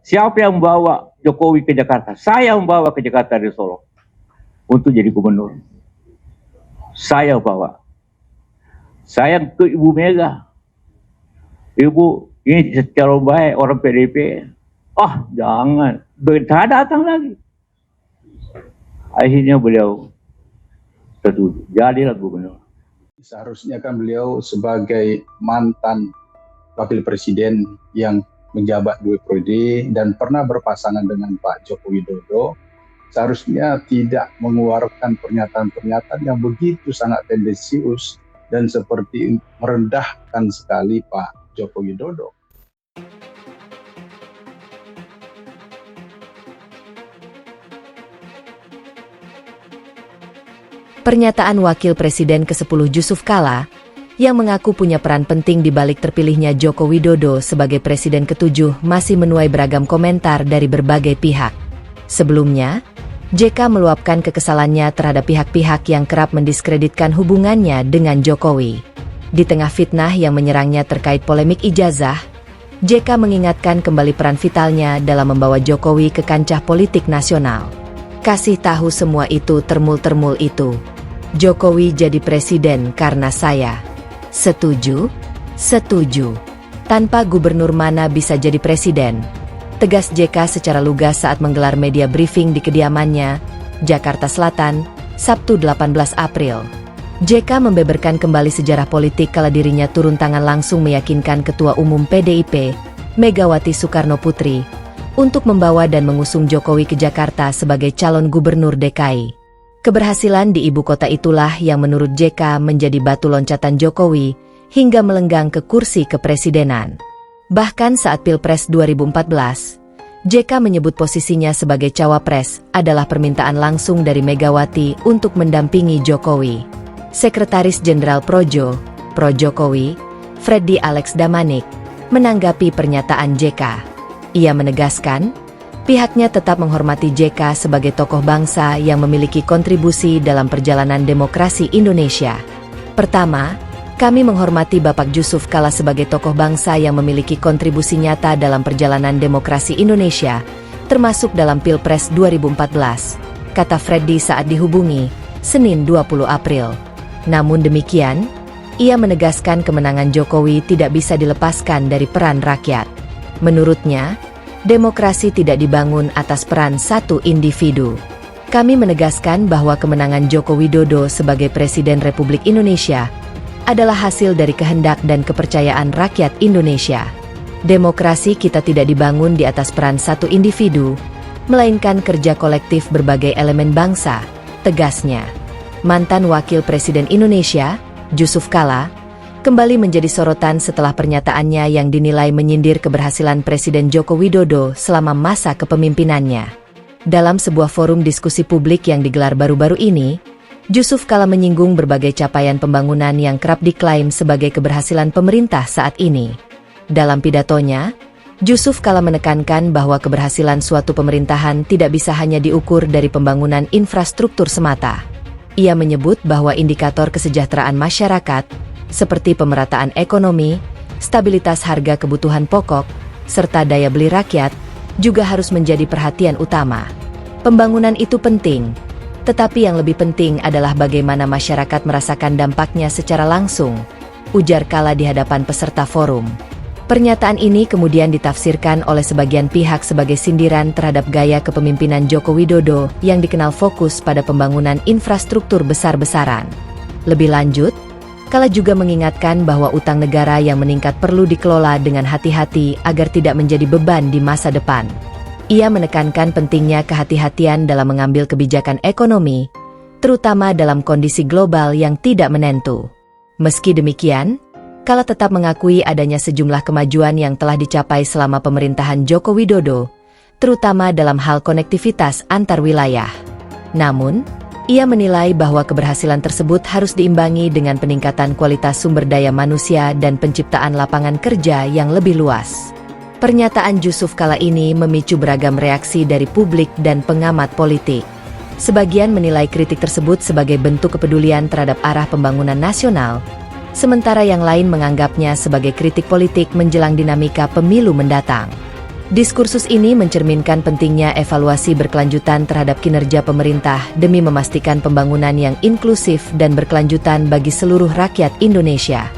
Siapa yang membawa Jokowi ke Jakarta? Saya membawa ke Jakarta dari Solo untuk jadi gubernur. Saya bawa. Saya ke Ibu Mega. Ibu, ini calon baik orang PDP. Jangan. Tak datang lagi. Akhirnya beliau setuju. Jadilah gubernur. Seharusnya kan beliau sebagai mantan wakil presiden yang menjabat 2 periode dan pernah berpasangan dengan Pak Joko Widodo, seharusnya tidak mengeluarkan pernyataan-pernyataan yang begitu sangat tendensius dan seperti merendahkan sekali Pak Joko Widodo. Pernyataan Wakil Presiden ke-10 Jusuf Kalla, yang mengaku punya peran penting di balik terpilihnya Joko Widodo sebagai Presiden ke-7 masih menuai beragam komentar dari berbagai pihak. Sebelumnya, JK meluapkan kekesalannya terhadap pihak-pihak yang kerap mendiskreditkan hubungannya dengan Jokowi. Di tengah fitnah yang menyerangnya terkait polemik ijazah, JK mengingatkan kembali peran vitalnya dalam membawa Jokowi ke kancah politik nasional. Kasih tahu semua itu termul-termul itu. Jokowi jadi presiden karena saya. Setuju? Setuju. Tanpa gubernur mana bisa jadi presiden? Tegas JK secara lugas saat menggelar media briefing di kediamannya, Jakarta Selatan, Sabtu 18 April. JK membeberkan kembali sejarah politik kala dirinya turun tangan langsung meyakinkan Ketua Umum PDIP, Megawati Soekarno Putri, untuk membawa dan mengusung Jokowi ke Jakarta sebagai calon gubernur DKI. Keberhasilan di ibu kota itulah yang menurut JK menjadi batu loncatan Jokowi hingga melenggang ke kursi kepresidenan. Bahkan saat Pilpres 2014, JK menyebut posisinya sebagai cawapres adalah permintaan langsung dari Megawati untuk mendampingi Jokowi. Sekretaris Jenderal Pro Jokowi, Freddy Alex Damanik, menanggapi pernyataan JK. Ia menegaskan, pihaknya tetap menghormati JK sebagai tokoh bangsa yang memiliki kontribusi dalam perjalanan demokrasi Indonesia. Pertama, kami menghormati Bapak Jusuf Kalla sebagai tokoh bangsa yang memiliki kontribusi nyata dalam perjalanan demokrasi Indonesia, termasuk dalam Pilpres 2014, kata Freddy saat dihubungi, Senin 20 April. Namun demikian, ia menegaskan kemenangan Jokowi tidak bisa dilepaskan dari peran rakyat. Menurutnya, demokrasi tidak dibangun atas peran satu individu. Kami menegaskan bahwa kemenangan Joko Widodo sebagai Presiden Republik Indonesia adalah hasil dari kehendak dan kepercayaan rakyat Indonesia. Demokrasi kita tidak dibangun di atas peran satu individu, melainkan kerja kolektif berbagai elemen bangsa, tegasnya. Mantan Wakil Presiden Indonesia, Jusuf Kalla, kembali menjadi sorotan setelah pernyataannya yang dinilai menyindir keberhasilan Presiden Joko Widodo selama masa kepemimpinannya. Dalam sebuah forum diskusi publik yang digelar baru-baru ini, Jusuf Kalla menyinggung berbagai capaian pembangunan yang kerap diklaim sebagai keberhasilan pemerintah saat ini. Dalam pidatonya, Jusuf Kalla menekankan bahwa keberhasilan suatu pemerintahan tidak bisa hanya diukur dari pembangunan infrastruktur semata. Ia menyebut bahwa indikator kesejahteraan masyarakat, seperti pemerataan ekonomi, stabilitas harga kebutuhan pokok, serta daya beli rakyat, juga harus menjadi perhatian utama. Pembangunan itu penting, tetapi yang lebih penting adalah bagaimana masyarakat merasakan dampaknya secara langsung, ujar Kalla di hadapan peserta forum. Pernyataan ini kemudian ditafsirkan oleh sebagian pihak sebagai sindiran terhadap gaya kepemimpinan Joko Widodo yang dikenal fokus pada pembangunan infrastruktur besar-besaran. Lebih lanjut, Kalla juga mengingatkan bahwa utang negara yang meningkat perlu dikelola dengan hati-hati agar tidak menjadi beban di masa depan. Ia menekankan pentingnya kehati-hatian dalam mengambil kebijakan ekonomi, terutama dalam kondisi global yang tidak menentu. Meski demikian, Kalla tetap mengakui adanya sejumlah kemajuan yang telah dicapai selama pemerintahan Joko Widodo, terutama dalam hal konektivitas antar wilayah. Namun, ia menilai bahwa keberhasilan tersebut harus diimbangi dengan peningkatan kualitas sumber daya manusia dan penciptaan lapangan kerja yang lebih luas. Pernyataan Jusuf Kalla ini memicu beragam reaksi dari publik dan pengamat politik. Sebagian menilai kritik tersebut sebagai bentuk kepedulian terhadap arah pembangunan nasional, sementara yang lain menganggapnya sebagai kritik politik menjelang dinamika pemilu mendatang. Diskursus ini mencerminkan pentingnya evaluasi berkelanjutan terhadap kinerja pemerintah demi memastikan pembangunan yang inklusif dan berkelanjutan bagi seluruh rakyat Indonesia.